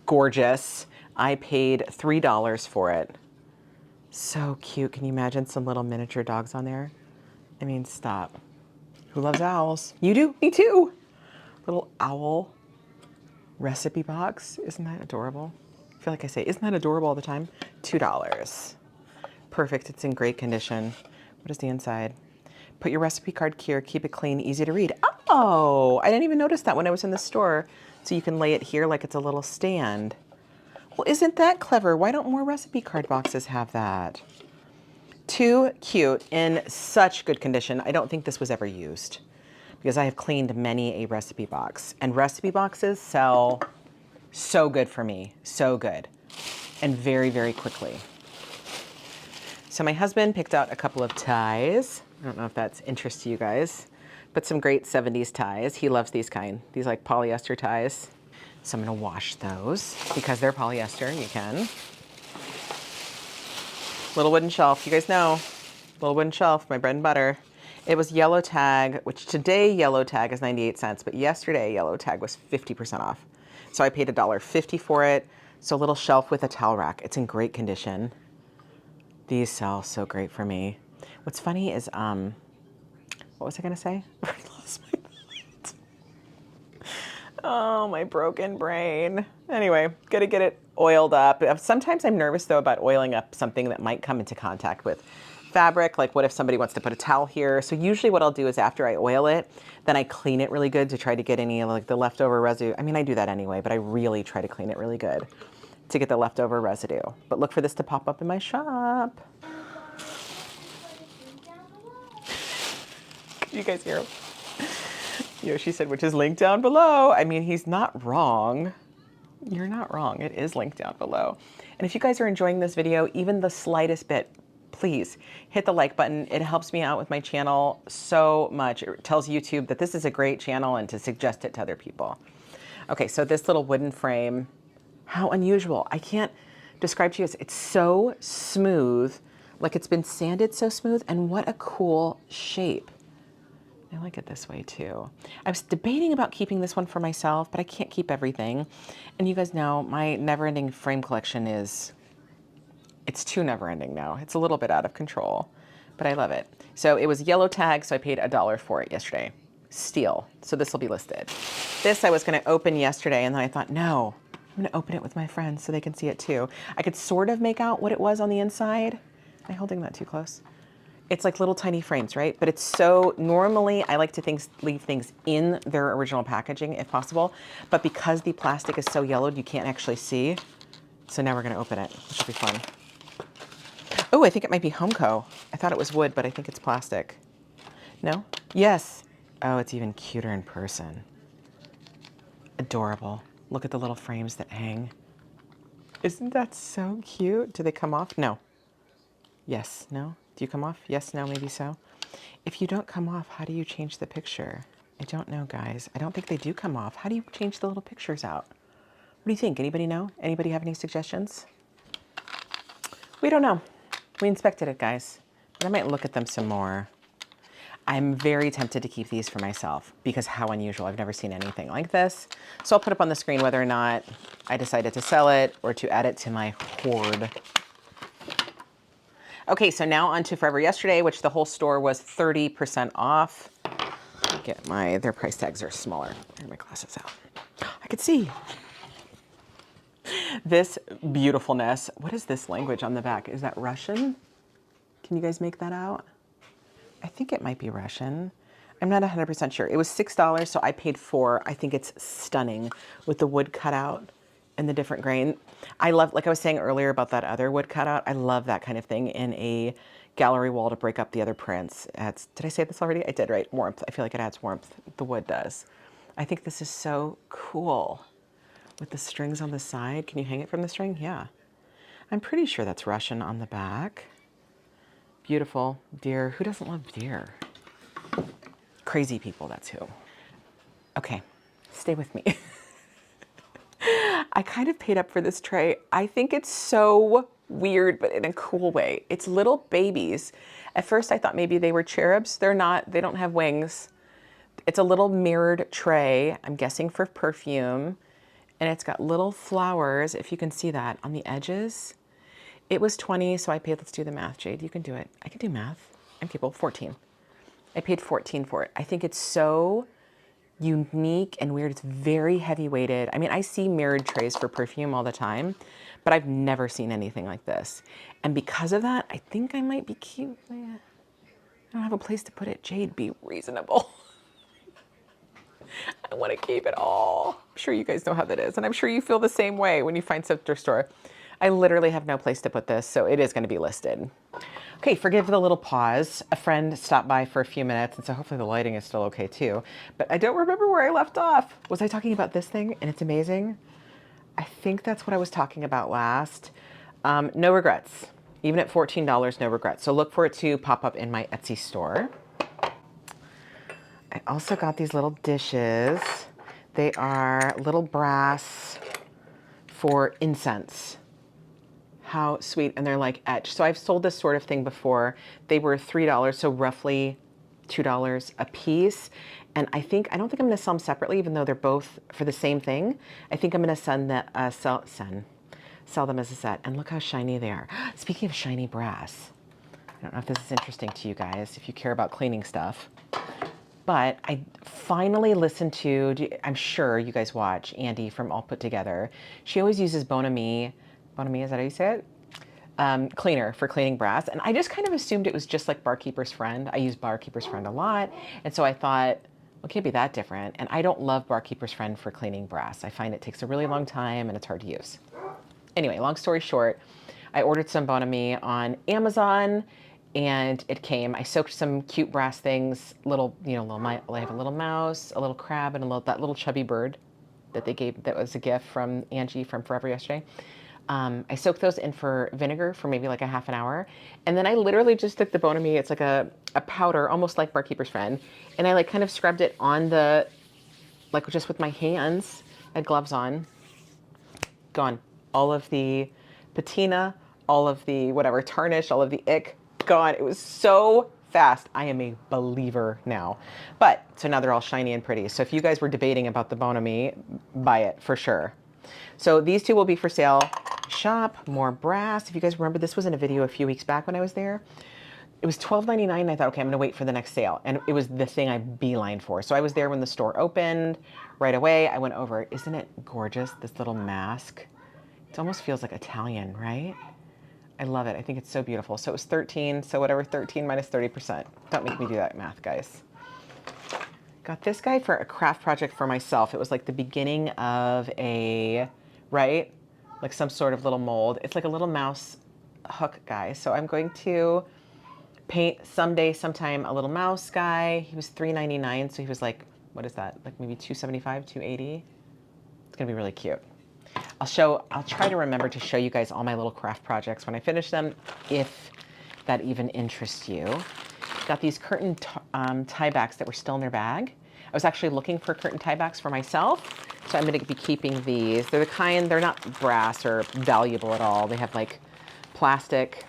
gorgeous. I paid $3 for it. So cute. Can you imagine some little miniature dogs on there? I mean, stop. Who loves owls? You do? Me too. Little owl recipe box. Isn't that adorable? feel like I say, isn't that adorable all the time? $2. Perfect. It's in great condition. What is the inside? Put your recipe card here. Keep it clean, easy to read. Oh, I didn't even notice that when I was in the store. So you can lay it here like it's a little stand. Well, isn't that clever? Why don't more recipe card boxes have that? Too cute, in such good condition. I don't think this was ever used because I have cleaned many a recipe box, and recipe boxes sell so good for me, so good, and very, very quickly. So my husband picked out a couple of ties. I don't know if that's interest to you guys, but some great 70s ties. He loves these kind, these like polyester ties. So I'm gonna wash those because they're polyester, you can. Little wooden shelf, you guys know, little wooden shelf, my bread and butter. It was yellow tag, which today yellow tag is 98 cents, but yesterday yellow tag was 50% off. So I paid $1.50 for it. So a little shelf with a towel rack. It's in great condition. These sell so great for me. What's funny is, what was I gonna say? I lost my point. Oh, my broken brain. Anyway, gotta get it oiled up. Sometimes I'm nervous though about oiling up something that might come into contact with fabric. Like what if somebody wants to put a towel here? So usually what I'll do is after I oil it, then I clean it really good to try to get any like the leftover residue. I mean, I do that anyway, but I really try to clean it really good to get the leftover residue. But look for this to pop up in my shop. You guys hear him? Yoshi said, which is linked down below. I mean, he's not wrong. You're not wrong. It is linked down below. And if you guys are enjoying this video, even the slightest bit, please hit the like button. It helps me out with my channel so much. It tells YouTube that this is a great channel and to suggest it to other people. Okay, so this little wooden frame, how unusual. I can't describe to you. It's so smooth, like it's been sanded so smooth, and what a cool shape. I like it this way too. I was debating about keeping this one for myself, but I can't keep everything. And you guys know my never-ending frame collection it's too never-ending now. It's a little bit out of control, but I love it. So it was yellow tag, so I paid $1 for it yesterday. Steel, so this will be listed. This I was gonna open yesterday, and then I thought, no, I'm gonna open it with my friends so they can see it too. I could sort of make out what it was on the inside. Am I holding that too close? It's like little tiny frames, right? But it's so, normally I like to leave things in their original packaging if possible, but because the plastic is so yellowed, you can't actually see. So now we're gonna open it, which will be fun. Oh, I think it might be Homeco. I thought it was wood, but I think it's plastic. No? Yes. Oh, it's even cuter in person. Adorable. Look at the little frames that hang. Isn't that so cute? Do they come off? No. Yes, no? Do you come off? Yes, no, maybe so. If you don't come off, how do you change the picture? I don't know, guys. I don't think they do come off. How do you change the little pictures out? What do you think? Anybody know? Anybody have any suggestions? We don't know. We inspected it, guys, but I might look at them some more. I'm very tempted to keep these for myself because how unusual. I've never seen anything like this. So I'll put up on the screen whether or not I decided to sell it or to add it to my hoard. Okay, so now on to Forever Yesterday, which the whole store was 30% off. Get their price tags are smaller. Get my glasses out. I could see. This beautifulness. What is this language on the back? Is that Russian? Can you guys make that out? I think it might be Russian. I'm not 100% sure. It was $6, so I paid $4. I think it's stunning with the wood cutout and the different grain. I love, like I was saying earlier about that other wood cutout, I love that kind of thing in a gallery wall to break up the other prints. Did I say this already? I did, right? Warmth. I feel like it adds warmth. The wood does. I think this is so cool with the strings on the side. Can you hang it from the string? Yeah. I'm pretty sure that's Russian on the back. Beautiful. Deer. Who doesn't love deer? Crazy people, that's who. Okay, stay with me. I kind of paid up for this tray. I think it's so weird, but in a cool way. It's little babies. At first I thought maybe they were cherubs. They're not, they don't have wings. It's a little mirrored tray, I'm guessing for perfume. And it's got little flowers, if you can see that, on the edges. It was 20, so I paid, let's do the math, Jade. You can do it. I can do math. I'm capable, 14. I paid 14 for it. I think it's so unique and weird. It's very heavy weighted. I mean, I see mirrored trays for perfume all the time, but I've never seen anything like this. And because of that, I think I might be cute. I don't have a place to put it. Jade, be reasonable. I want to keep it all. I'm sure you guys know how that is. And I'm sure you feel the same way when you find stuff at your store. I literally have no place to put this, so it is going to be listed. Okay, forgive the little pause. A friend stopped by for a few minutes, and so hopefully the lighting is still okay too. But I don't remember where I left off. Was I talking about this thing? And it's amazing. I think that's what I was talking about last. No regrets. Even at $14, no regrets. So look for it to pop up in my Etsy store. I also got these little dishes. They are little brass for incense. How sweet. And they're like etched. So I've sold this sort of thing before. They were $3, so roughly $2 a piece. And I don't think I'm going to sell them separately, even though they're both for the same thing. I think I'm going to sell them as a set. And look how shiny they are. Speaking of shiny brass, I don't know if this is interesting to you guys, if you care about cleaning stuff. But I finally listened to, I'm sure you guys watch Andy from All Put Together. She always uses Bon Ami. Bon Ami, is that how you say it? Cleaner for cleaning brass. And I just kind of assumed it was just like Barkeeper's Friend. I use Barkeeper's Friend a lot. And so I thought, well, it can't be that different. And I don't love Barkeeper's Friend for cleaning brass. I find it takes a really long time and it's hard to use. Anyway, long story short, I ordered some Bon Ami on Amazon. And it came. I soaked some cute brass things, I have a little mouse, a little crab, and that little chubby bird that they gave, that was a gift from Angie from Forever Yesterday. I soaked those in for vinegar for maybe like a half an hour. And then I literally just took the Bon Ami, it's like a powder, almost like Barkeeper's Friend. And I like kind of scrubbed it on just with my hands. I had gloves on. Gone. All of the patina, all of the whatever tarnish, all of the ick, gone. It was so fast. I am a believer now. So now they're all shiny and pretty. So if you guys were debating about the Bon Ami, buy it for sure. So these two will be for sale. Shop, more brass. If you guys remember, this was in a video a few weeks back when I was there. It was $12.99. I thought, okay, I'm gonna wait for the next sale. And it was the thing I beelined for. So I was there when the store opened. Right away, I went over. Isn't it gorgeous, this little mask? It almost feels like Italian, right? I love it. I think it's so beautiful. So it was 13, so whatever, 13 minus 30%. Don't make me do that math, guys. Got this guy for a craft project for myself. It was like the beginning of like some sort of little mold. It's like a little mouse hook guy. So I'm going to paint sometime a little mouse guy. He was $3.99, so he was like, what is that? Like maybe $2.75, $2.80. It's gonna be really cute. I'll try to remember to show you guys all my little craft projects when I finish them, if that even interests you. Got these curtain tie backs that were still in their bag. I was actually looking for curtain tie backs for myself, so I'm gonna be keeping these. They're the kind, they're not brass or valuable at all. They have like plastic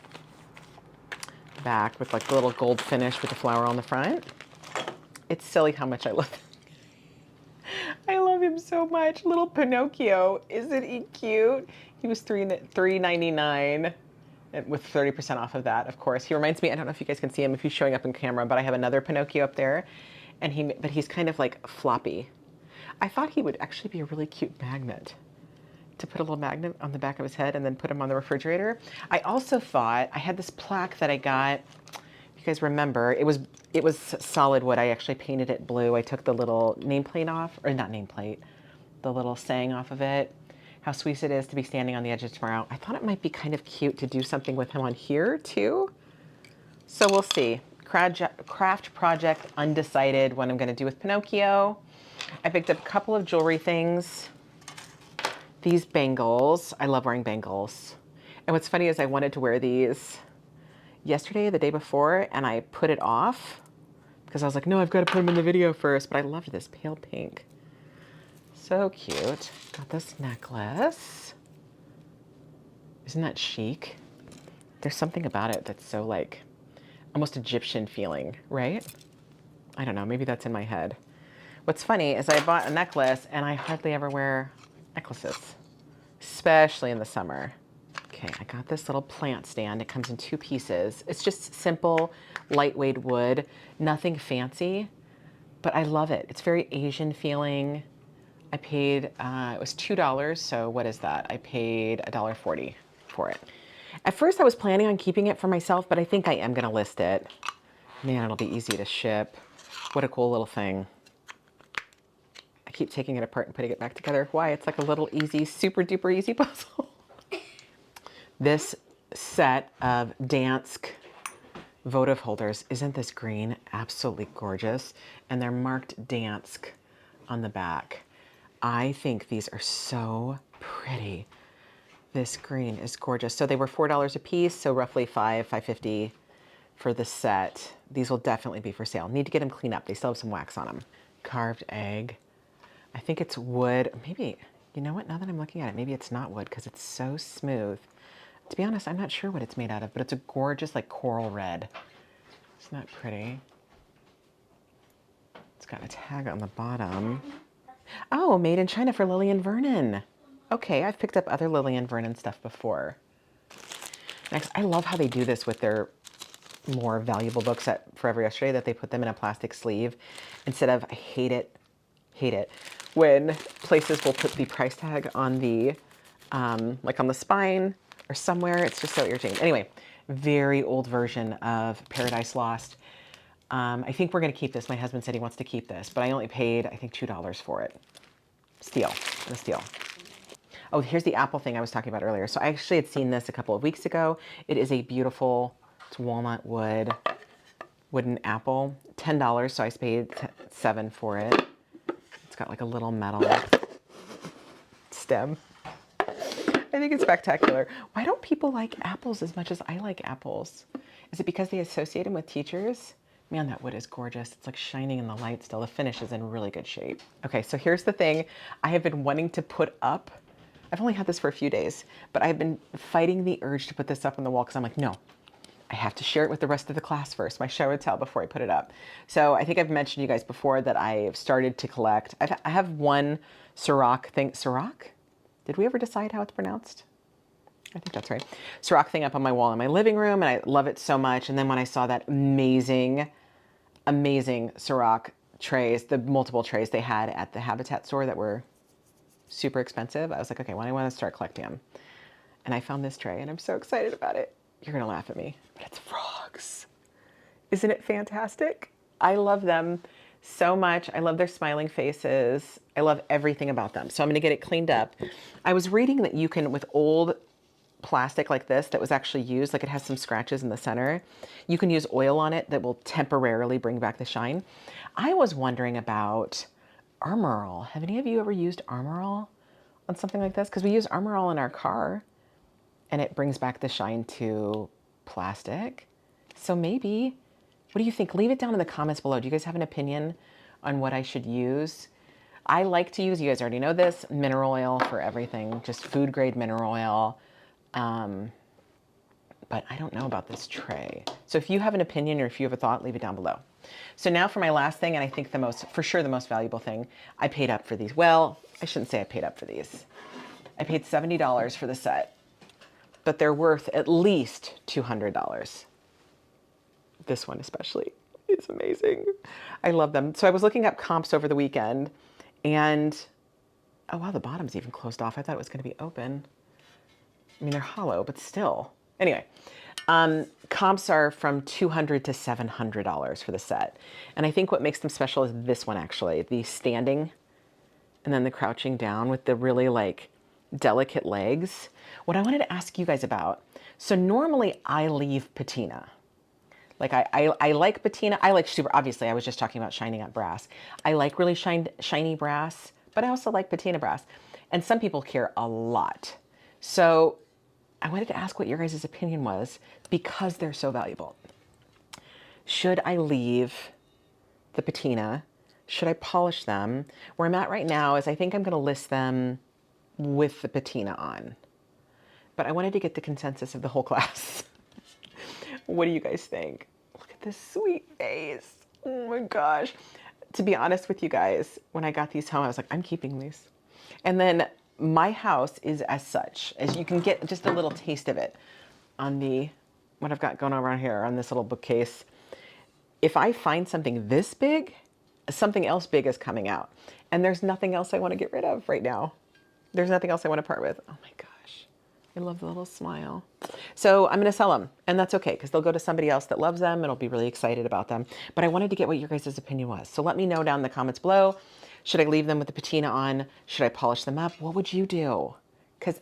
back with like the little gold finish with the flower on the front. It's silly how much I love them. I love him so much. Little Pinocchio. Isn't he cute? He was $3.99 with 30% off of that, of course. He reminds me, I don't know if you guys can see him if he's showing up in camera, but I have another Pinocchio up there, but he's kind of like floppy. I thought he would actually be a really cute magnet, to put a little magnet on the back of his head and then put him on the refrigerator. I also thought, I had this plaque that I got, you guys remember, it was solid wood. I actually painted it blue. I took the little nameplate off, or not nameplate, the little saying off of it. How sweet it is to be standing on the edge of tomorrow. I thought it might be kind of cute to do something with him on here too. So we'll see. Craft project undecided what I'm gonna do with Pinocchio. I picked up a couple of jewelry things. These bangles, I love wearing bangles. And what's funny is I wanted to wear these yesterday, the day before, and I put it off because I was like, no, I've got to put them in the video first, but I loved this pale pink. So cute. Got this necklace. Isn't that chic? There's something about it that's so like almost Egyptian feeling, right? I don't know, maybe that's in my head. What's funny is I bought a necklace and I hardly ever wear necklaces, especially in the summer. Okay, I got this little plant stand. It comes in 2 pieces. It's just simple, lightweight wood, nothing fancy, but I love it. It's very Asian feeling. I paid, it was $2, so what is that? I paid $1.40 for it. At first I was planning on keeping it for myself, but I think I am gonna list it. Man, it'll be easy to ship. What a cool little thing. I keep taking it apart and putting it back together. Why? It's like a little easy, super duper easy puzzle. This set of Dansk votive holders, isn't this green absolutely gorgeous? And they're marked Dansk on the back. I think these are so pretty. This green is gorgeous. So they were $4 a piece, so roughly $5.50 for the set. These will definitely be for sale. Need to get them cleaned up. They still have some wax on them. Carved egg. I think it's wood. Maybe, you know what? Now that I'm looking at it, maybe it's not wood because it's so smooth. To be honest, I'm not sure what it's made out of, but it's a gorgeous like coral red. Isn't that pretty? It's got a tag on the bottom. Oh, made in China for Lillian Vernon. Okay, I've picked up other Lillian Vernon stuff before. Next, I love how they do this with their more valuable books at Forever Yesterday, that they put them in a plastic sleeve instead of, I hate it, when places will put the price tag on the, like on the spine or somewhere. It's just so irritating. Anyway, very old version of Paradise Lost. I think we're gonna keep this. My husband said he wants to keep this, but I only paid, I think, $2 for it. Steal, a steal. Oh, here's the apple thing I was talking about earlier. So I actually had seen this a couple of weeks ago. It is a beautiful, it's walnut wood, wooden apple, $10. So I paid $7 for it. It's got like a little metal stem. I think it's spectacular. Why don't people like apples as much as I like apples? Is it because they associate them with teachers? Man, that wood is gorgeous. It's like shining in the light still. The finish is in really good shape. Okay, so here's the thing I have been wanting to put up. I've only had this for a few days, but I've been fighting the urge to put this up on the wall because I'm like, no, I have to share it with the rest of the class first, my show and tell before I put it up. So I think I've mentioned to you guys before that I've started to collect. I have one Couroc thing. Couroc? Did we ever decide how it's pronounced? I think that's right. Couroc thing up on my wall in my living room, and I love it so much. And then when I saw that amazing Couroc trays, the multiple trays they had at the Habitat store that were super expensive, I was like, okay, well, I want to start collecting them. And I found this tray, and I'm so excited about it. You're gonna laugh at me, but it's frogs. Isn't it fantastic? I love them so much. I love their smiling faces. I love everything about them. So I'm gonna get it cleaned up. I was reading that you can, with old plastic like this that was actually used, like it has some scratches in the center, you can use oil on it that will temporarily bring back the shine. I was wondering about Armor All. Have any of you ever used Armor All on something like this? Because we use Armor All in our car and it brings back the shine to plastic. So maybe, what do you think? Leave it down in the comments below. Do you guys have an opinion on what I should use? I like to use, you guys already know this, mineral oil for everything, just food grade mineral oil. But I don't know about this tray. So if you have an opinion or if you have a thought, leave it down below. So now for my last thing, and I think the most, for sure the most valuable thing, I paid up for these. Well, I shouldn't say I paid up for these. I paid $70 for the set, but they're worth at least $200. This one especially is amazing. I love them. So I was looking up comps over the weekend and, oh wow, the bottom's even closed off. I thought it was gonna be open. I mean, they're hollow, but still. Anyway, comps are from $200 to $700 for the set. And I think what makes them special is this one actually, the standing and then the crouching down with the really like delicate legs. What I wanted to ask you guys about, so normally I leave patina. Like I like patina. I like super, obviously I was just talking about shining up brass. I like really shiny brass, but I also like patina brass. And some people care a lot. So I wanted to ask what your guys' opinion was because they're so valuable. Should I leave the patina? Should I polish them? Where I'm at right now is I think I'm gonna list them with the patina on. But I wanted to get the consensus of the whole class. What do you guys think? Look at this sweet face. Oh my gosh. To be honest with you guys, when I got these home, I was like, I'm keeping these. And then my house is as such, as you can get just a little taste of it on the, what I've got going on around here on this little bookcase. If I find something this big, something else big is coming out. And there's nothing else I want to get rid of right now. There's nothing else I want to part with. Oh my gosh. I love the little smile. So I'm going to sell them, and that's okay because they'll go to somebody else that loves them and will be really excited about them. But I wanted to get what your guys' opinion was. So let me know down in the comments below. Should I leave them with the patina on? Should I polish them up? What would you do? Because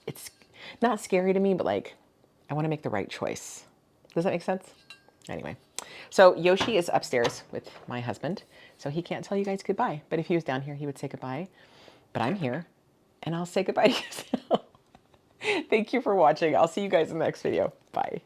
it's not scary to me, but like, I want to make the right choice. Does that make sense? Anyway, so Yoshi is upstairs with my husband, so he can't tell you guys goodbye. But if he was down here, he would say goodbye. But I'm here, and I'll say goodbye to you. Thank you for watching. I'll see you guys in the next video. Bye.